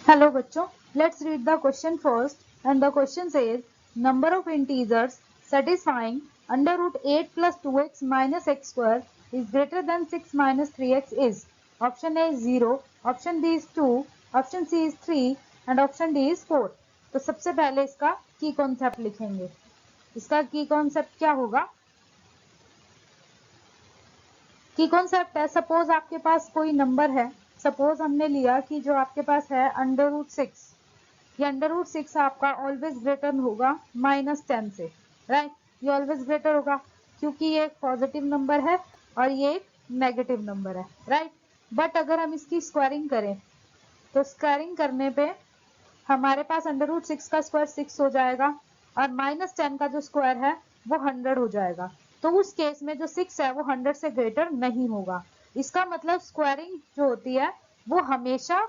Hello बच्चों, let's read the question first and the question says number of integers satisfying under root 8 plus 2x minus x square is greater than 6 minus 3x is. Option A is 0, option B is 2, option C is 3 and option D is 4. तो सबसे पहले इसका की concept लिखेंगे। इसका की concept क्या होगा? की कॉन्सेप्ट है, सपोज आपके पास कोई नंबर है, सपोज हमने लिया कि जो आपके पास है अंडर रूट 6, ये अंडर रूट 6 आपका ऑलवेज ग्रेटर होगा -10 से, राइट। ये ऑलवेज ग्रेटर होगा क्योंकि ये एक पॉजिटिव नंबर है और ये एक नेगेटिव नंबर है, राइट। बट अगर हम इसकी स्क्वायरिंग करें तो स्क्वायरिंग करने पे हमारे पास अंडर रूट 6 का स्क्वायर 6 हो जाएगा और -10 का जो स्क्वायर है वो 100 हो जाएगा। तो उस केस में जो 6 है वो 100 से ग्रेटर नहीं होगा। इसका मतलब स्क्वायरिंग जो होती है वो हमेशा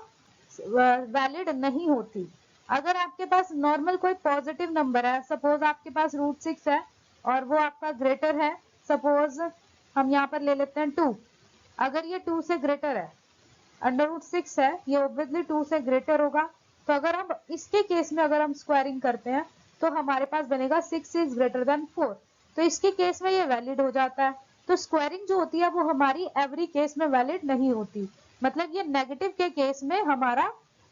वैलिड नहीं होती। अगर आपके पास नॉर्मल कोई पॉजिटिव नंबर है, सपोज आपके पास रूट 6 है और वो आपका ग्रेटर है, सपोज हम यहाँ पर ले लेते हैं 2। अगर ये 2 से ग्रेटर है, अंडर रूट 6 है, ये ऑब्वियसली 2 से ग्रेटर होगा। तो अगर हम इसके केस में अगर हम स्क्वायरिंग करते हैं तो हमारे पास बनेगा 6 इज ग्रेटर देन 4। तो इसके केस में ये वैलिड हो जाता है। तो स्क्वायरिंग जो होती है वो हमारी एवरी केस में वैलिड नहीं होती। मतलब ये नेगेटिव के केस में हमारा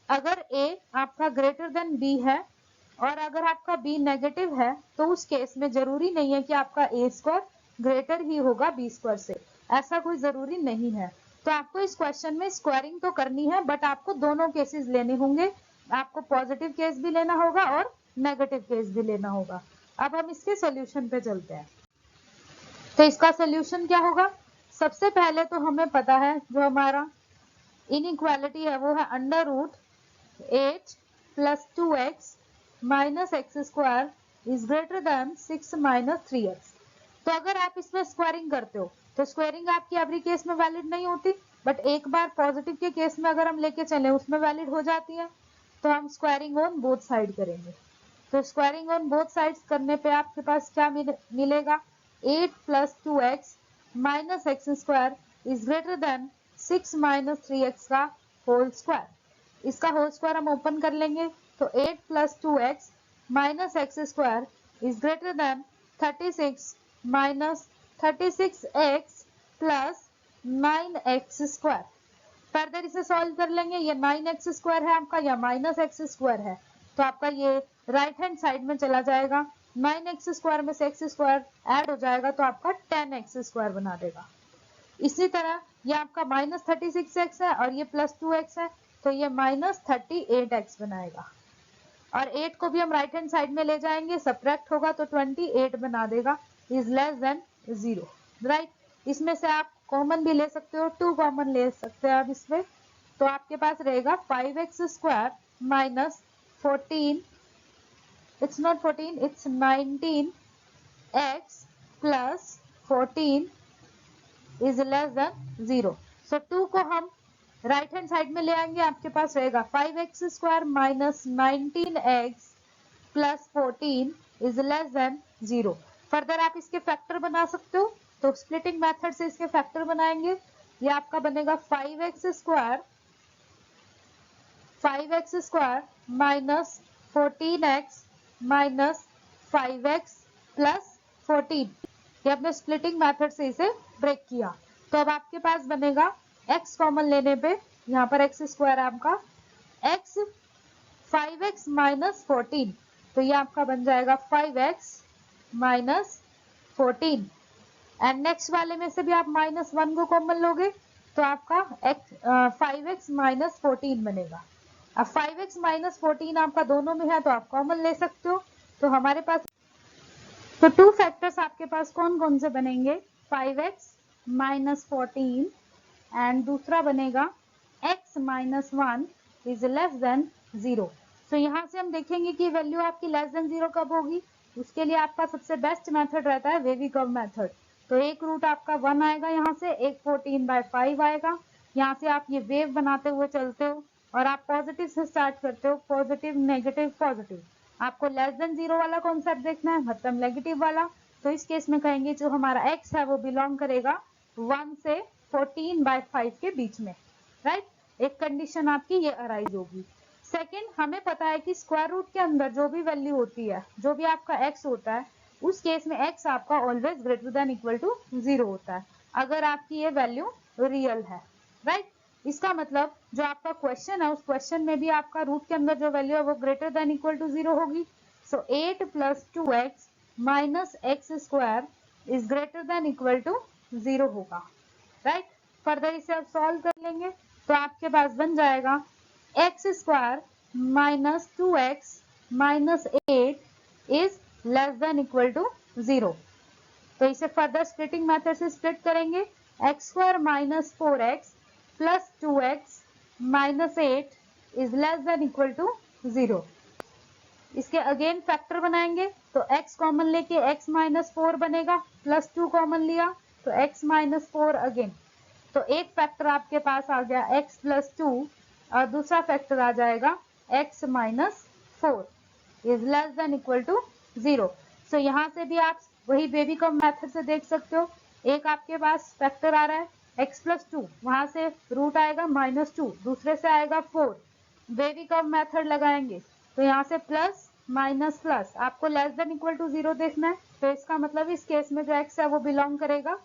अगर ए आपका ग्रेटर देन बी है और अगर आपका बी नेगेटिव है तो उस केस में जरूरी नहीं है कि आपका ए स्क्वायर ग्रेटर ही होगा बी स्क्वायर से, ऐसा कोई जरूरी नहीं है। तो आपको इस क्वेश्चन में स्क्वायरिंग तो करनी है बट आपको दोनों केसेस लेने होंगे। आपको पॉजिटिव केस भी लेना होगा और नेगेटिव केस भी लेना होगा। अब हम इसके सॉल्यूशन पे चलते हैं। तो इसका सॉल्यूशन क्या होगा? सबसे पहले तो हमें पता है जो हमारा इनइक्वालिटी है वो है under root 8 plus 2x minus x square is greater than 6 minus 3x। तो अगर आप इसमें स्क्वायरिंग करते हो तो स्क्वायरिंग आपकी एवरी केस में वैलिड नहीं होती, बट एक बार पॉजिटिव के केस में अगर हम लेके चले उसमें वैलिड हो जाती है। तो हम स्क्वायरिंग ऑन बोथ साइड करेंगे। तो स्क्वायरिंग ऑन बोथ साइड्स करने पे आपके पास क्या मिलेगा? 8 plus 2x minus x square is greater than 6 minus 3x का होल स्क्वायर। इसका होल स्क्वायर हम ओपन कर लेंगे तो 8 plus 2x minus x square is greater then 36 minus 36x plus 9x square. Further इसे सॉल्व कर लेंगे, ये 9x स्क्वायर है आपका या माइनस एक्स स्क्वायर है, तो आपका ये राइट हैंड साइड में चला जाएगा। 9x स्क्वायर में से एक्स स्क्वायर ऐड हो जाएगा तो आपका 10x स्क्वायर बना देगा। इसी तरह ये आपका माइनस 36x है और ये प्लस 2x है तो ये माइनस 38x बनाएगा। और 8 को भी हम राइट हैंड साइड में ले जाएंगे, सब्ट्रैक्ट होगा तो 28 बना देगा इज लेस देन 0, राइट। इसमें से आप कॉमन भी ले सकते हो, 2 कॉमन ले सकते हैं आप इसमें, तो आपके पास रहेगा 5x square minus 14, it's not 14 it's 19x plus 14 is less then 0। सो 2 को हम राइट हैंड साइड में ले आएंगे, आपके पास रहेगा 5x square minus 19x plus 14 is less then 0। Further आप इसके फैक्टर बना सकते हो, तो स्प्लिटिंग मेथड से इसके फैक्टर बनाएंगे। ये आपका बनेगा 5x square minus 14x minus 5x plus 14। ये आपने स्प्लिटिंग मेथड से इसे ब्रेक किया। तो अब आपके पास बनेगा x कॉमन लेने पे यहाँ पर x स्क्वायर आपका x 5x माइनस 14, तो ये आपका बन जाएगा 5x माइनस 14। एंड नेक्स्ट वाले में से भी आप -1 को कॉमन लोगे तो आपका 5x माइनस 14 बनेगा। अब 5x माइनस 14 आपका दोनों में है तो आप कॉमन ले सकते हो। तो हमारे पास तो 2 फैक्टर्स आपके पास कौन कौन से बनेंगे? 5x माइनस 14 एंड दूसरा बनेगा x minus 1 is less then 0। तो यहाँ से हम देखेंगे कि वैल्यू आपकी लेस देन 0 कब होगी। उसके लिए आपका सबसे बेस्ट मेथड रहता है वेवी कर्व मेथड। तो एक रूट आपका 1 आएगा, यहाँ से एक 14/5 आएगा। यहाँ से आप ये वेव बनाते हुए चलते हो और आप पॉजिटिव से स्टार्ट करते हो, पॉजिटिव नेगेटिव पॉजिटिव। आपको लेस देन 0 वाला कॉन्सेप्ट देखना है, मतलब नेगेटिव वाला। तो इस केस में कहेंगे जो हमारा x है वो बिलोंग करेगा 1 से 14/5 के बीच में, राइट। एक कंडीशन आपकी ये अराइज होगी। सेकंड, हमें पता है कि स्क्वायर रूट के अंदर जो भी वैल्यू होती है, जो भी आपका x होता है, उस केस में x आपका always greater than equal to 0 होता है, अगर आपकी ये वैल्यू रियल है, राइट। इसका मतलब जो आपका क्वेश्चन है, उस क्वेश्चन में भी आपका रूट के अंदर जो वैल्यू है वो ग्रेटर देन इक्वल टू 0 होगी। So 8 + 2x minus x square is greater than equal to 0 होगा, राइट। फर्दर इसे आप सॉल्व कर लेंगे तो आपके पास बन जाएगा x square minus 2x minus 8 is less than equal to 0। तो इसे फर्दर स्प्लिटिंग मेथड से स्प्लिट करेंगे, x square minus 4x plus 2x minus 8 is less than equal to 0। इसके अगेन फैक्टर बनाएंगे तो x कॉमन लेके x माइनस 4 बनेगा, plus 2 common लिया तो x माइनस 4 अगेन। तो एक फैक्टर आपके पास आ गया x प्लस 2 और दूसरा फैक्टर आ जाएगा x minus 4 is less than equal to 0। सो यहाँ से भी आप वही बेबी कम मेथड से देख सकते हो, एक आपके पास फैक्टर आ रहा है x प्लस 2, वहां से रूट आएगा माइनस 2, दूसरे से आएगा 4, बेबी कम मेथड लगाएंगे तो यहाँ से प्लस माइनस प्लस, आपको लेस देन इक्वल टू 0 देखना है, तो इसका मतलब इस केस में जो x है वो बिलोंग करेगा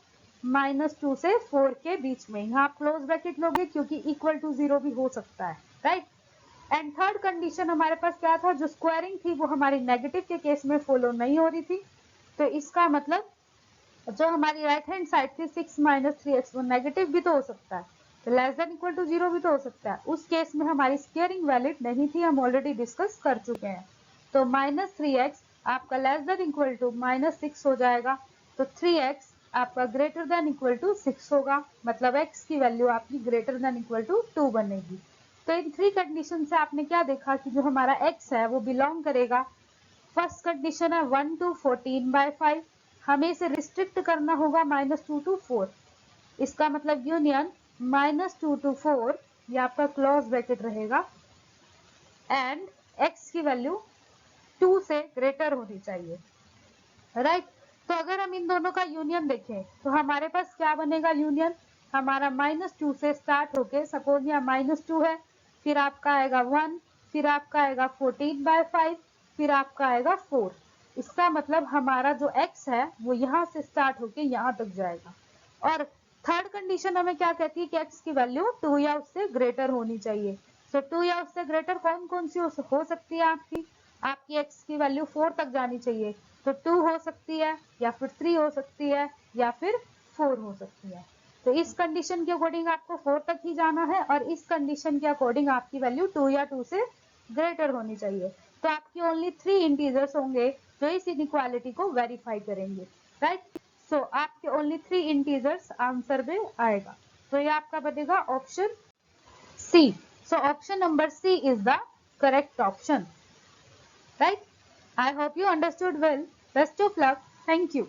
-2 से 4 के बीच में। यहाँ आप क्लोज ब्रैकेट लोगे क्योंकि इक्वल टू 0 भी हो सकता है, राइट। एंड थर्ड कंडीशन हमारे पास क्या था, जो स्क्वायरिंग थी वो हमारी नेगेटिव के केस में फॉलो नहीं हो रही थी, तो इसका मतलब जो हमारी राइट हैंड साइड थी 6 माइनस 3x वो नेगेटिव भी तो हो सकता है, तो लेस देन इक्वल टू 0 भी तो हो सकता है। उस केस में हमारी स्क्वायरिंग वैलिड नहीं थी, हम ऑलरेडी डिस्कस कर चुके हैं। तो -3x आपका लेस देन इक्वल टू -6 हो जाएगा, तो 3x आपका ग्रेटर देन इक्वल टू 6 होगा, मतलब x की वैल्यू आपकी ग्रेटर देन इक्वल टू 2 बनेगी। तो इन थ्री कंडीशन से आपने क्या देखा कि जो हमारा x है वो बिलोंग करेगा, फर्स्ट कंडीशन है 1 to 14/5, हमें इसे रिस्ट्रिक्ट करना होगा -2 to 4, इसका मतलब यूनियन -2 to 4 ये आपका क्लोज ब्रैकेट रहेगा, एंड x की वैल्यू 2 से ग्रेटर होनी चाहिए, राइट। तो अगर हम इन दोनों का यूनियन देखें तो हमारे पास क्या बनेगा यूनियन, हमारा -2 से स्टार्ट होके, सपोज यहाँ -2 है, फिर आपका आएगा 1, फिर आपका आएगा 14/5, फिर आपका आएगा 4, इसका मतलब हमारा जो x है वो यहाँ से स्टार्ट होके यहाँ तक जाएगा। और थर्ड कंडीशन हमें क्या कहती है कि x की वैल्यू 2 या उससे ग्रेटर होनी चाहिए। सो 2 या उससे ग्रेटर कौन कौन सी हो सकती है आपकी x की वैल्यू 4 तक जानी चाहिए, तो 2 हो सकती है, या फिर 3 हो सकती है, या फिर 4 हो सकती है। तो इस कंडीशन के अकॉर्डिंग आपको 4 तक ही जाना है, और इस कंडीशन के अकॉर्डिंग आपकी वैल्यू 2 या 2 से ग्रेटर होनी चाहिए। तो आपकी ओनली 3 इंटीजर्स होंगे जो इस इनइक्वालिटी को वेरीफाई करेंगे, राइट। सो आपके ओनली 3 इंटीजर्स आंसर में आएगा, तो ये आपका बनेगा option C. So option number C is the correct option, right? I hope you understood well. Best of luck. Thank you.